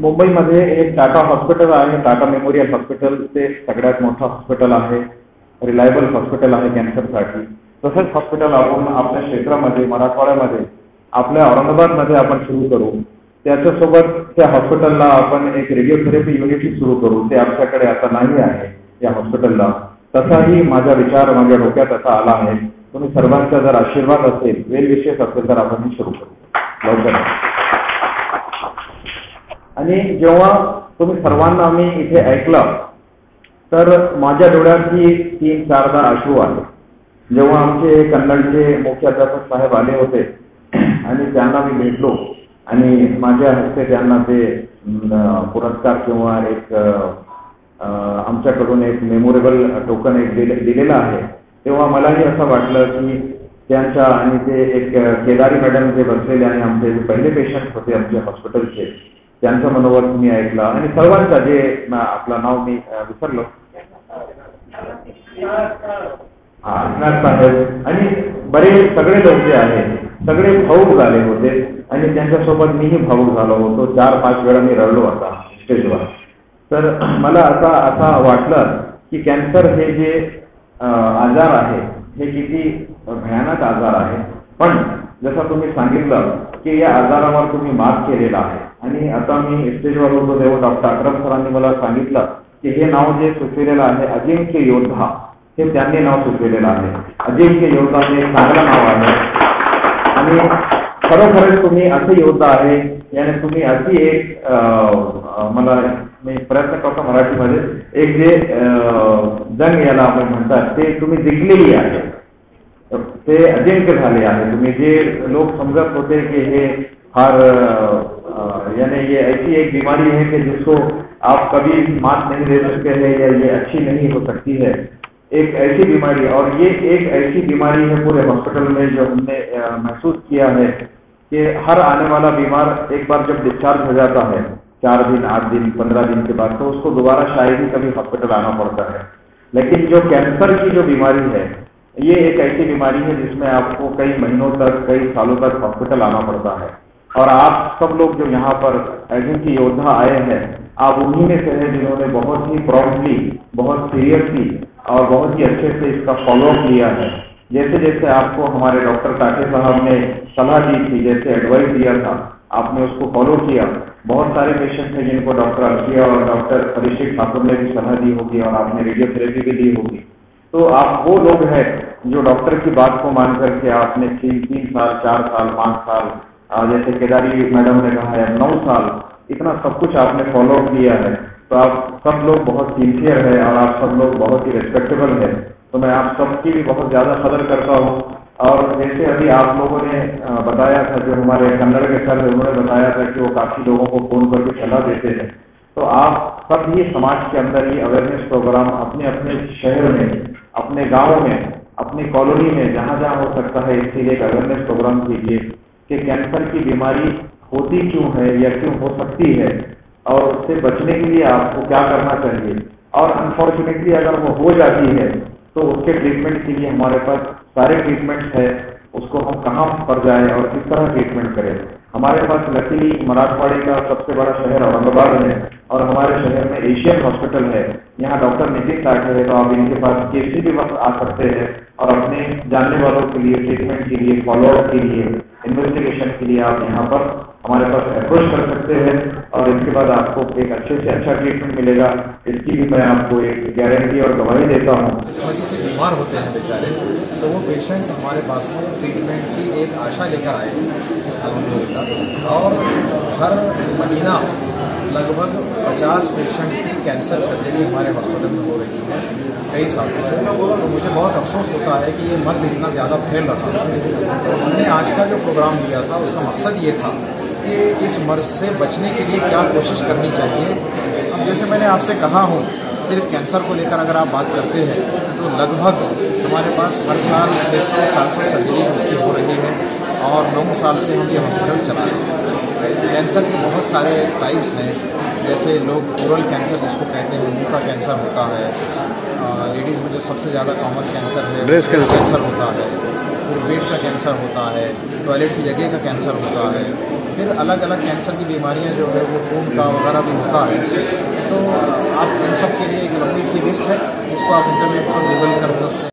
मुंबईमध्ये एक टाटा हॉस्पिटल आहे, टाटा मेमोरियल हॉस्पिटल. ते सगळ्यात मोठं हॉस्पिटल आहे, रिलायबल हॉस्पिटल आहे कॅन्सरसाठी. तसंच हॉस्पिटल आपण आपल्या क्षेत्रामध्ये, मराठवाड्यामध्ये, आपल्या औरंगाबादमध्ये आपण सुरू करू. त्याच्यासोबत त्या हॉस्पिटलला आपण एक रेडिओथेरपी युनिटही सुरू करू. ते आमच्याकडे आता नाही आहे या हॉस्पिटलला. तसाही माझा विचार माझ्या डोक्यात असा आला आहे. तुम्ही सर्वांचा जर आशीर्वाद असेल, वेलविशेष असेल तर आपण सुरू करू लवकर. आणि जेव्हा तुम्ही सर्वांना मी इथे ऐकलं तर माझ्या डोळ्यातही 3-4दा अश्रू आले. जेव्हा आमचे कन्नडचे मुख्याध्यापक साहेब आले होते आणि त्यांना मी भेटलो आणि माझ्या हस्ते त्यांना ते पुरस्कार किंवा एक आमच्याकडून एक मेमोरेबल टोकन एक दिलेलं आहे, तेव्हा मलाही असं वाटलं की त्यांच्या आणि ते एक केदारी मॅडम जे बसलेले आणि आमचे जे पहिले पेशंट होते आमच्या हॉस्पिटलचे, त्यांचं मनोगत मी ऐकलं. आणि सर्वांचा जे आपलं नाव मी विसरलो, नाथ साहेब आणि बरेच सगळे लोक जे आहेत सगळे भाऊक झाले होते आणि त्यांच्यासोबत मीही भाऊक झालो होतो. 4-5 वेळा मी रडलो होता स्टेजवर. तर मला असा वाटलं की कॅन्सर हे जे आजार आहे हे किती भयानक आजार आहे. पण जसं तुम्ही सांगितलं की या आजारावर तुम्ही मात केलेला आहे. आणि आता मी स्टेजवर होतो तेव्हा डॉक्टर अक्रम सरांनी मला सांगितलं की हे नाव जे सुचविलेलं आहे अजिंक्य योद्धा, हे त्यांनी नाव सुचविलेलं आहे. अजिंक्य योद्धा हे चांगलं नाव आहे आणि खरोखरच तुम्ही असे योद्धा आहे. याने तुम्ही अशी एक मला मी प्रयत्न करतो मराठीमध्ये, एक जे जंग याला आपण म्हणतात ते तुम्ही जिंकलेली आहे, ते अजिंक्य झाले आहे. तुम्ही जे लोक समजत होते कि हे फार यानी ये ऐसी एक बीमारी है कि जिसको आप कभी मात नहीं दे सकते हैं या ये अच्छी नहीं हो सकती है, एक ऐसी बीमारी. और ये एक ऐसी बीमारी है पूरे हॉस्पिटल में जो हमने महसूस किया है कि हर आने वाला बीमार एक बार जब डिस्चार्ज हो जाता है 4 दिन, 8 दिन, 15 दिन के बाद, तो उसको दोबारा शायद ही कभी हॉस्पिटल आना पड़ता है. लेकिन जो कैंसर की जो बीमारी है ये एक ऐसी बीमारी है जिसमें आपको कई महीनों तक, कई सालों तक हॉस्पिटल आना पड़ता है. और आप सब लोग जो यहाँ पर अजिंक्य योद्धा आए हैं, आप उन्हीं में से हैं जिन्होंने बहुत ही प्रॉम्प्टली, बहुत सीरियसली और बहुत ही अच्छे से इसका फॉलोअप लिया है. जैसे जैसे आपको हमारे डॉक्टर काटे साहब ने सलाह दी थी, जैसे एडवाइस दिया था, आपने उसको फॉलो किया. बहुत सारे पेशेंट हैं जिनको डॉक्टर अर्किया और डॉक्टर परीक्षित ठाकुर ने भी सलाह दी होगी और आपने रेडियोथेरेपी भी दी होगी. तो आप वो लोग हैं जो डॉक्टर की बात को मान करके आपने 3 साल, 4 साल, 5 साल, जैसे केदारी मैडम ने कहा है 9 साल, इतना सब कुछ आपने फॉलो किया है. तो आप सब लोग बहुत सिंसियर है और आप सब लोग बहुत ही रेस्पेक्टेबल है. तो मैं आप सबकी भी बहुत ज़्यादा कदर करता हूँ. और जैसे अभी आप लोगों ने बताया था, जो हमारे कन्नड़ के सर उन्होंने बताया था कि वो काफ़ी लोगों को फ़ोन करके सलाह देते हैं. तो आप सब ही समाज के अंदर ये अवेयरनेस प्रोग्राम अपने अपने शहर में, अपने गाँव में, अपनी कॉलोनी में, जहाँ जहाँ हो सकता है इसके लिए एक अवेयरनेस प्रोग्राम कीजिए कि कैंसर की बीमारी होती क्यों है या क्यों हो सकती है और उससे बचने के लिए आपको क्या करना चाहिए. और अनफॉर्चुनेटली अगर वो हो जाती है तो उसके ट्रीटमेंट के लिए हमारे पास सारे ट्रीटमेंट्स है, उसको हम कहाँ पर जाएं और किस तरह ट्रीटमेंट करें. हमारे पास लकीली मराठवाड़े का सबसे बड़ा शहर औरंगाबाद है और हमारे शहर में एशियन हॉस्पिटल है. यहाँ डॉक्टर नितिन टाटे है, तो आप इनके पास किसी भी वक्त आ सकते हैं और अपने जानने वालों के लिए, ट्रीटमेंट के लिए, फॉलोअप के लिए, इन्वेस्टिगेशन के लिए आप यहाँ पर हमारे पास अप्रोच कर सकते हैं. और इसके बाद आपको एक अच्छे से अच्छा ट्रीटमेंट मिलेगा, इसकी भी मैं आपको एक गारंटी और गवाही देता हूँ. इस वजह से बीमार होते हैं बेचारे, तो वो पेशेंट हमारे पास में ट्रीटमेंट की एक आशा लेकर आए अल्हम्दुलिल्लाह. और हर महीना लगभग 50 पेशेंट की कैंसर सर्जरी हमारे हॉस्पिटल में हो रही है कई सालों से. तो मुझे बहुत अफसोस होता है कि ये मर्ज इतना ज़्यादा फैल रहा था. तो हमने आज का जो प्रोग्राम लिया था उसका मकसद ये था कि इस मर्ज से बचने के लिए क्या कोशिश करनी चाहिए. अब जैसे मैंने आपसे कहा हूँ, सिर्फ कैंसर को लेकर अगर आप बात करते हैं तो लगभग हमारे पास हर साल 600-700 सर्जरी उसकी हो रही है और 9 साल से हम ये हॉस्पिटल चला रहे हैं. कैंसर के बहुत सारे टाइप्स हैं, जैसे लोग ओरल कैंसर जिसको कहते हैं, मुंह का कैंसर होता है. लेडीज़ में जो सबसे ज़्यादा कॉमन कैंसर है ब्रेस्ट कैंसर होता है, फिर पेट का कैंसर होता है, टॉयलेट की जगह का कैंसर होता है, फिर अलग अलग कैंसर की बीमारियां जो है वो खून का वगैरह भी होता है। तो आप इन सब के लिए एक लंबी सी लिस्ट है, इसको आप इंटरनेट पर गूगल कर सकते हैं।